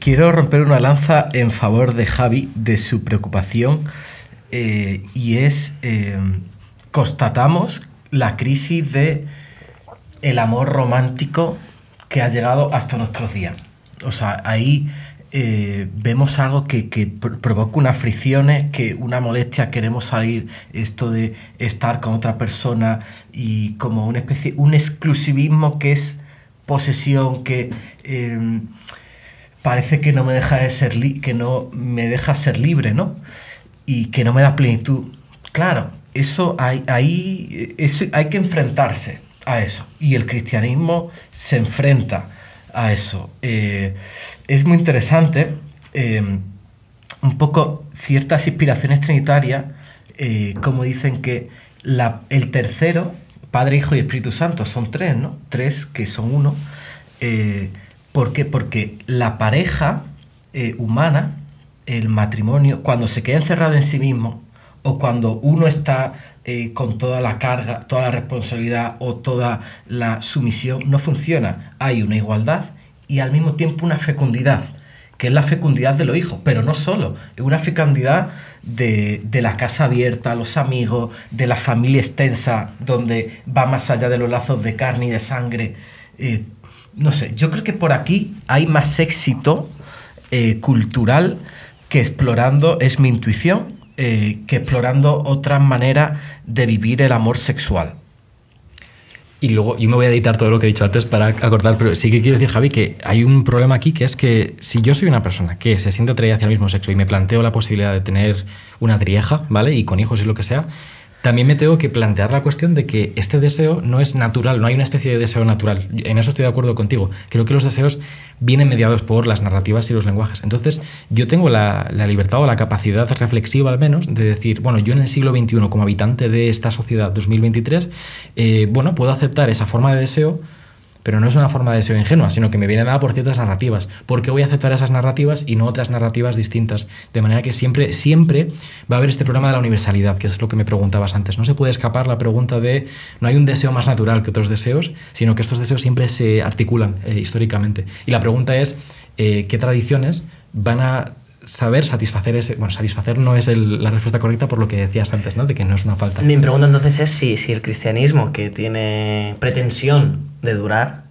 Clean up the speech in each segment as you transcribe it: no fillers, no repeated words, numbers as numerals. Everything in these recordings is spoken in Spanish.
quiero romper una lanza en favor de Javi, de su preocupación, y es, constatamos la crisis de el amor romántico que ha llegado hasta nuestros días. O sea, ahí vemos algo que provoca unas fricciones, que una molestia, queremos salir, esto de estar con otra persona y como una especie, un exclusivismo que es posesión, que parece que no me deja de ser que no me deja ser libre, ¿no? Y que no me da plenitud. Claro, eso hay que enfrentarse a eso, y el cristianismo se enfrenta a eso. Es muy interesante un poco ciertas inspiraciones trinitarias, como dicen que el tercero, Padre, Hijo y Espíritu Santo, son tres, ¿no? Tres que son uno. ¿Por qué? Porque la pareja humana, el matrimonio, cuando se queda encerrado en sí mismo, o cuando uno está con toda la carga, toda la responsabilidad o toda la sumisión, no funciona. Hay una igualdad y al mismo tiempo una fecundidad, que es la fecundidad de los hijos, pero no solo, es una fecundidad de la casa abierta, los amigos, de la familia extensa, donde va más allá de los lazos de carne y de sangre. No sé, yo creo que por aquí hay más éxito cultural que explorando, es mi intuición, que explorando otras maneras de vivir el amor sexual. Y luego yo me voy a editar todo lo que he dicho antes para acordar, pero sí que quiero decir, Javi, que hay un problema aquí, que es que si yo soy una persona que se siente atraída hacia el mismo sexo y me planteo la posibilidad de tener una trieja, ¿vale? Y con hijos y lo que sea, también me tengo que plantear la cuestión de que este deseo no es natural, no hay una especie de deseo natural. En eso estoy de acuerdo contigo. Creo que los deseos vienen mediados por las narrativas y los lenguajes. Entonces, yo tengo la libertad o la capacidad reflexiva, al menos, de decir, bueno, yo en el siglo XXI, como habitante de esta sociedad 2023, bueno, puedo aceptar esa forma de deseo, pero no es una forma de deseo ingenua, sino que me viene dada por ciertas narrativas. ¿Por qué voy a aceptar esas narrativas y no otras narrativas distintas? De manera que siempre va a haber este problema de la universalidad, que es lo que me preguntabas antes. No se puede escapar la pregunta de no hay un deseo más natural que otros deseos, sino que estos deseos siempre se articulan históricamente. Y la pregunta es, ¿qué tradiciones van a saber satisfacer ese... Bueno, satisfacer no es la respuesta correcta por lo que decías antes, ¿no? De que no es una falta. Mi pregunta entonces es si el cristianismo, que tiene pretensión de durar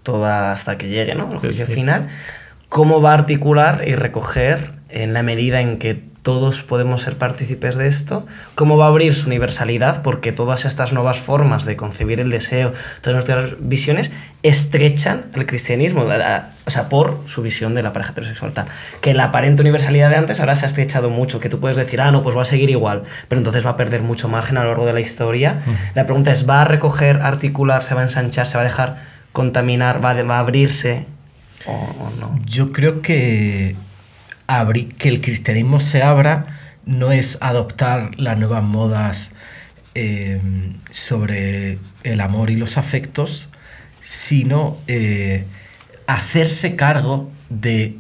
toda hasta que llegue, ¿no?, el juicio final, ¿cómo va a articular y recoger, en la medida en que todos podemos ser partícipes de esto, cómo va a abrir su universalidad? Porque todas estas nuevas formas de concebir el deseo, todas nuestras visiones, estrechan el cristianismo, o sea, por su visión de la pareja heterosexual tal. Que la aparente universalidad de antes ahora se ha estrechado mucho, que tú puedes decir, no, pues va a seguir igual, pero entonces va a perder mucho margen a lo largo de la historia. La pregunta es, ¿va a recoger, articular, se va a ensanchar, se va a dejar contaminar, va a abrirse o no? Yo creo que el cristianismo se abra no es adoptar las nuevas modas sobre el amor y los afectos, sino hacerse cargo de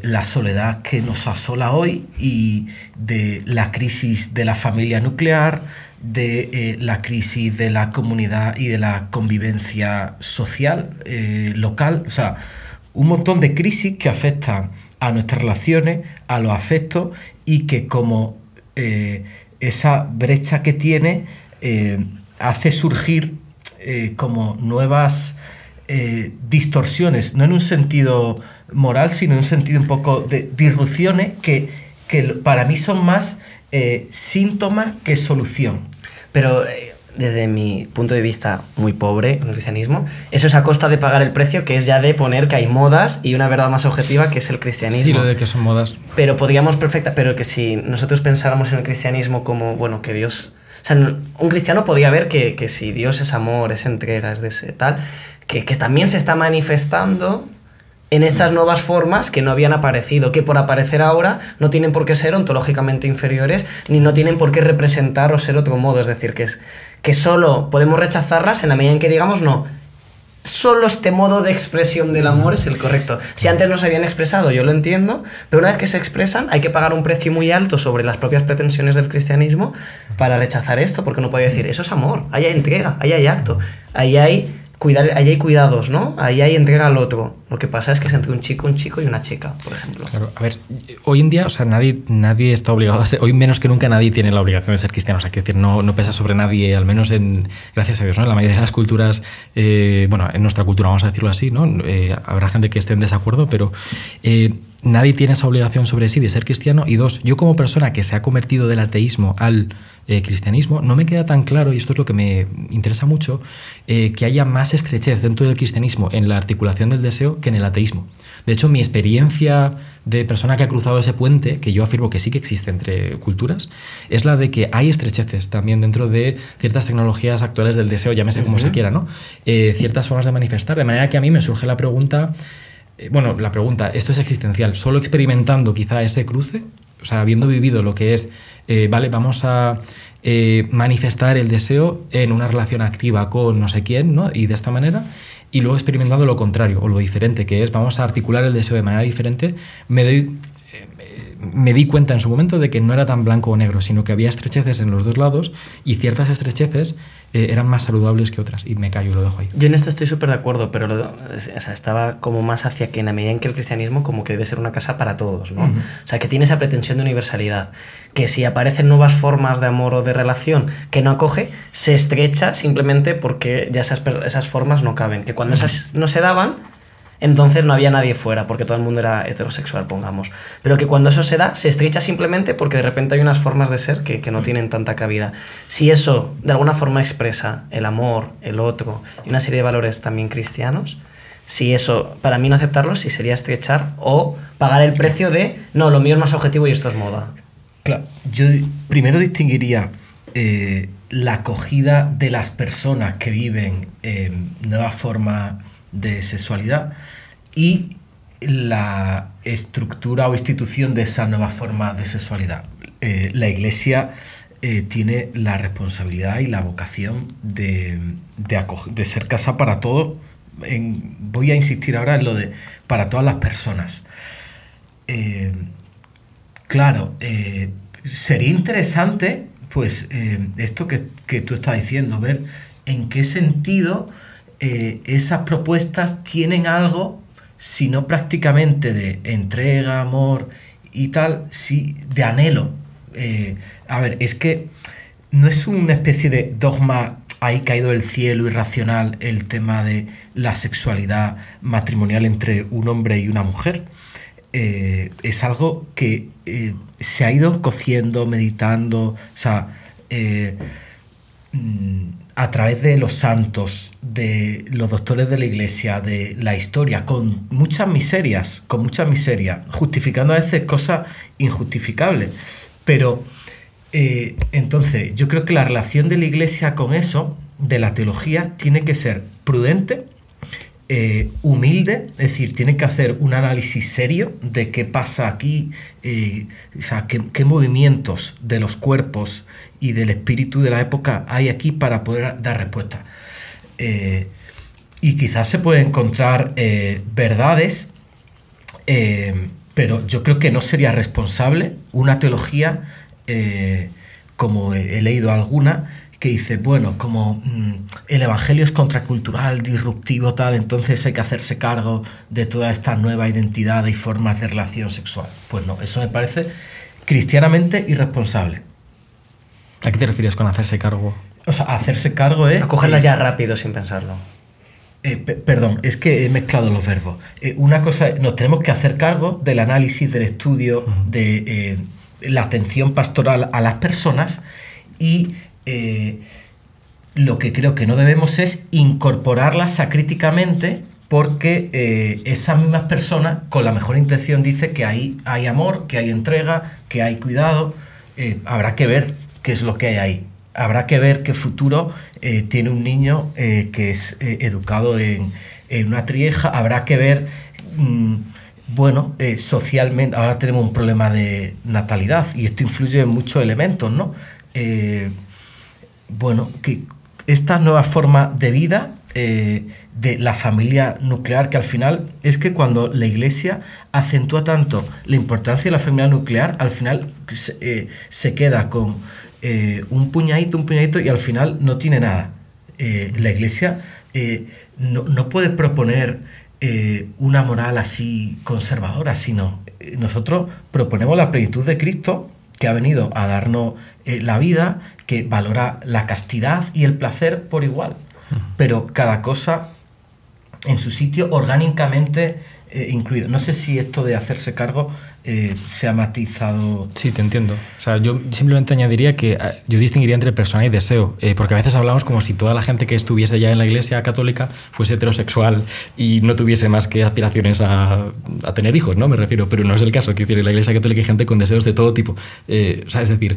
la soledad que nos asola hoy y de la crisis de la familia nuclear, de la crisis de la comunidad y de la convivencia social local. O sea, un montón de crisis que afectan a nuestras relaciones, a los afectos, y que como esa brecha que tiene hace surgir como nuevas distorsiones, no en un sentido moral, sino en un sentido un poco de disrupciones que para mí son más síntomas que solución. Pero desde mi punto de vista muy pobre en el cristianismo, eso es a costa de pagar el precio, que es ya de poner que hay modas y una verdad más objetiva, que es el cristianismo. Sí, lo de que son modas. Pero pero que si nosotros pensáramos en el cristianismo como, bueno, que Dios... O sea, un cristiano podría ver que si Dios es amor, es entrega, es de ese tal, que también se está manifestando en estas nuevas formas que no habían aparecido, que por aparecer ahora no tienen por qué ser ontológicamente inferiores, ni no tienen por qué representar o ser otro modo. Es decir, que solo podemos rechazarlas en la medida en que digamos, no, solo este modo de expresión del amor es el correcto. Si antes no se habían expresado, yo lo entiendo, pero una vez que se expresan hay que pagar un precio muy alto sobre las propias pretensiones del cristianismo para rechazar esto, porque uno puede decir, eso es amor, ahí hay entrega, ahí hay acto, ahí hay ahí hay cuidados, ¿no? Ahí hay entrega al otro. Lo que pasa es que es entre un chico y una chica, por ejemplo. Claro, a ver, hoy en día, o sea, nadie está obligado a ser, hoy menos que nunca nadie tiene la obligación de ser cristiano, o sea, quiero decir, no pesa sobre nadie, al menos gracias a Dios, ¿no? En la mayoría de las culturas, bueno, en nuestra cultura, vamos a decirlo así, ¿no? Habrá gente que esté en desacuerdo, pero nadie tiene esa obligación sobre sí de ser cristiano. Y dos, yo como persona que se ha convertido del ateísmo al cristianismo, no me queda tan claro, y esto es lo que me interesa mucho, que haya más estrechez dentro del cristianismo en la articulación del deseo que en el ateísmo. De hecho, mi experiencia de persona que ha cruzado ese puente, que yo afirmo que sí que existe entre culturas, es la de que hay estrecheces también dentro de ciertas tecnologías actuales del deseo, llámese como se quiera, ¿no? Ciertas formas de manifestar, de manera que a mí me surge la pregunta, esto es existencial, solo experimentando quizá ese cruce, o sea, habiendo vivido lo que es, vale, vamos a manifestar el deseo en una relación activa con no sé quién, ¿no? Y de esta manera, y luego experimentando lo contrario o lo diferente, que es vamos a articular el deseo de manera diferente, me di cuenta en su momento de que no era tan blanco o negro, sino que había estrecheces en los dos lados y ciertas estrecheces eran más saludables que otras. Y me callo y lo dejo ahí. Yo en esto estoy súper de acuerdo, pero estaba como más hacia que en la medida en que el cristianismo como que debe ser una casa para todos, ¿no? O sea, que tiene esa pretensión de universalidad, que si aparecen nuevas formas de amor o de relación que no acoge, se estrecha simplemente porque ya esas formas no caben, que cuando esas no se daban, entonces no había nadie fuera, porque todo el mundo era heterosexual, pongamos. Pero que cuando eso se da, se estrecha simplemente porque de repente hay unas formas de ser que no tienen tanta cabida. Si eso de alguna forma expresa el amor, el otro y una serie de valores también cristianos, si eso, para mí no aceptarlo, sí sería estrechar o pagar el precio de, no, lo mío es más objetivo y esto es moda. Claro, yo primero distinguiría la acogida de las personas que viven nuevas formas de sexualidad y la estructura o institución de esa nueva forma de sexualidad. La Iglesia tiene la responsabilidad y la vocación de ser casa para todos. Voy a insistir ahora en lo de para todas las personas. Claro, sería interesante, pues, esto que tú estás diciendo, ver en qué sentido esas propuestas tienen algo, si no prácticamente de entrega, amor y tal, sí de anhelo. A ver, es que no es una especie de dogma ahí caído del cielo irracional el tema de la sexualidad matrimonial entre un hombre y una mujer. Es algo que se ha ido cociendo, meditando, o sea, a través de los santos, de los doctores de la Iglesia, de la historia, con muchas miserias, justificando a veces cosas injustificables. Pero entonces yo creo que la relación de la Iglesia con eso, de la teología, tiene que ser prudente, humilde, es decir, tiene que hacer un análisis serio de qué pasa aquí, o sea, qué movimientos de los cuerpos y del espíritu de la época hay aquí para poder dar respuesta. Y quizás se pueden encontrar verdades, pero yo creo que no sería responsable una teología, como he leído alguna, que dice, bueno, como el evangelio es contracultural, disruptivo, tal, entonces hay que hacerse cargo de toda esta nueva identidad y formas de relación sexual. Pues no, eso me parece cristianamente irresponsable. ¿A qué te refieres con hacerse cargo? O sea, hacerse cargo es... A cogerlas ya rápido sin pensarlo. Perdón, es que he mezclado los verbos. Una cosa, nos tenemos que hacer cargo del análisis, del estudio, de la atención pastoral a las personas y... lo que creo que no debemos es incorporarlas acríticamente porque esas mismas personas con la mejor intención dicen que ahí hay amor, que hay entrega, que hay cuidado. Habrá que ver qué es lo que hay ahí. Habrá que ver qué futuro tiene un niño que es educado en una trieja. Habrá que ver, socialmente, ahora tenemos un problema de natalidad y esto influye en muchos elementos, ¿no? Que esta nueva forma de vida de la familia nuclear, que al final es que cuando la Iglesia acentúa tanto la importancia de la familia nuclear, al final se queda con un puñadito y al final no tiene nada. La Iglesia no puede proponer una moral así conservadora, sino nosotros proponemos la plenitud de Cristo, que ha venido a darnos la vida, que valora la castidad y el placer por igual, pero cada cosa en su sitio, orgánicamente incluido. No sé si esto de hacerse cargo se ha matizado. Sí, te entiendo. O sea, yo simplemente añadiría que yo distinguiría entre persona y deseo, porque a veces hablamos como si toda la gente que estuviese ya en la Iglesia católica fuese heterosexual y no tuviese más que aspiraciones a tener hijos, ¿no? Me refiero, pero no es el caso. Quiero decir, en la Iglesia católica hay gente con deseos de todo tipo. O sea, es decir,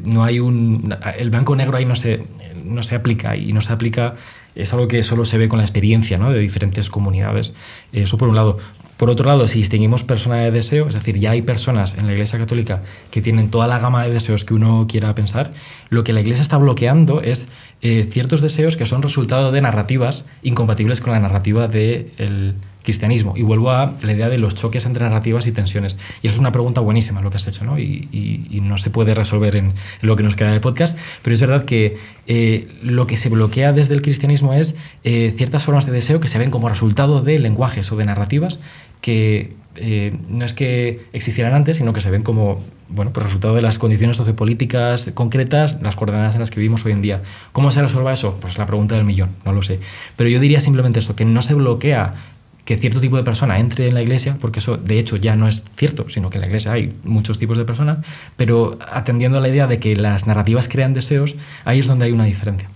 no hay el blanco o negro ahí no se aplica, y no se aplica. Es algo que solo se ve con la experiencia, ¿no?, de diferentes comunidades. Eso por un lado. Por otro lado, si distinguimos persona de deseo, es decir, ya hay personas en la Iglesia católica que tienen toda la gama de deseos que uno quiera pensar, lo que la Iglesia está bloqueando es ciertos deseos que son resultado de narrativas incompatibles con la narrativa del cristianismo. Y vuelvo a la idea de los choques entre narrativas y tensiones. Y eso es una pregunta buenísima lo que has hecho, ¿no? Y no se puede resolver en lo que nos queda de podcast, pero es verdad que lo que se bloquea desde el cristianismo es ciertas formas de deseo que se ven como resultado de lenguajes o de narrativas que no es que existieran antes, sino que se ven como, bueno, pues resultado de las condiciones sociopolíticas concretas, las coordenadas en las que vivimos hoy en día. ¿Cómo se resuelva eso? Pues la pregunta del millón, no lo sé. Pero yo diría simplemente eso, que no se bloquea que cierto tipo de persona entre en la Iglesia, porque eso de hecho ya no es cierto, sino que en la Iglesia hay muchos tipos de personas, pero atendiendo a la idea de que las narrativas crean deseos, ahí es donde hay una diferencia.